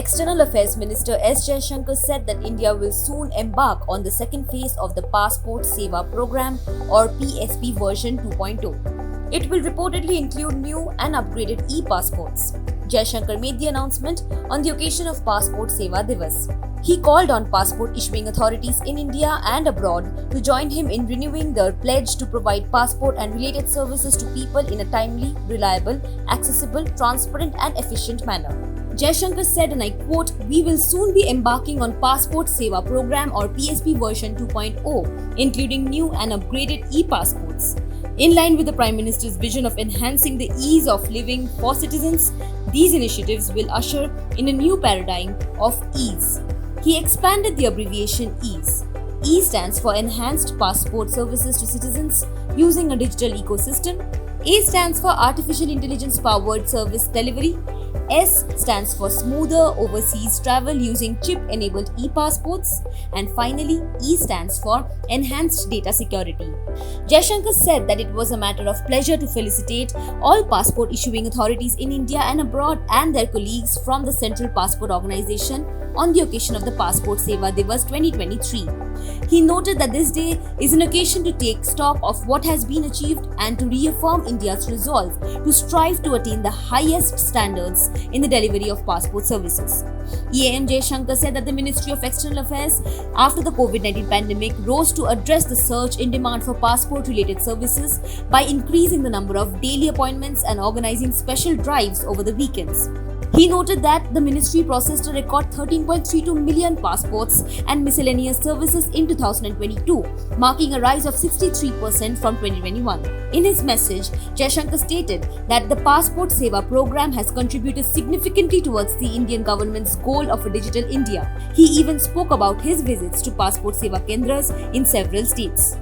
External Affairs Minister S. Jaishankar said that India will soon embark on the second phase of the Passport Seva Program or PSP version 2.0. It will reportedly include new and upgraded e-passports. Jaishankar made the announcement on the occasion of Passport Seva Divas. He called on passport issuing authorities in India and abroad to join him in renewing their pledge to provide passport and related services to people in a timely, reliable, accessible, transparent and efficient manner. Jaishankar said, and I quote, "We will soon be embarking on Passport Seva Program or PSP version 2.0, including new and upgraded e-passports. In line with the Prime Minister's vision of enhancing the ease of living for citizens, these initiatives will usher in a new paradigm of ease." He expanded the abbreviation EASE. E stands for Enhanced Passport Services to Citizens using a digital ecosystem. A stands for Artificial Intelligence Powered Service Delivery. S stands for Smoother Overseas Travel using chip-enabled e-passports. And finally, E stands for Enhanced Data Security. Jaishankar said that it was a matter of pleasure to felicitate all passport issuing authorities in India and abroad and their colleagues from the Central Passport Organization on the occasion of the Passport Seva Divas 2023. He noted that this day is an occasion to take stock of what has been achieved and to reaffirm India's resolve to strive to attain the highest standards in the delivery of passport services. EAM Jaishankar said that the Ministry of External Affairs, after the COVID-19 pandemic, rose to address the surge in demand for passport-related services by increasing the number of daily appointments and organizing special drives over the weekends. He noted that the ministry processed a record 13.32 million passports and miscellaneous services in 2022, marking a rise of 63% from 2021. In his message, Jaishankar stated that the Passport Seva program has contributed significantly towards the Indian government's goal of a digital India. He even spoke about his visits to Passport Seva Kendras in several states.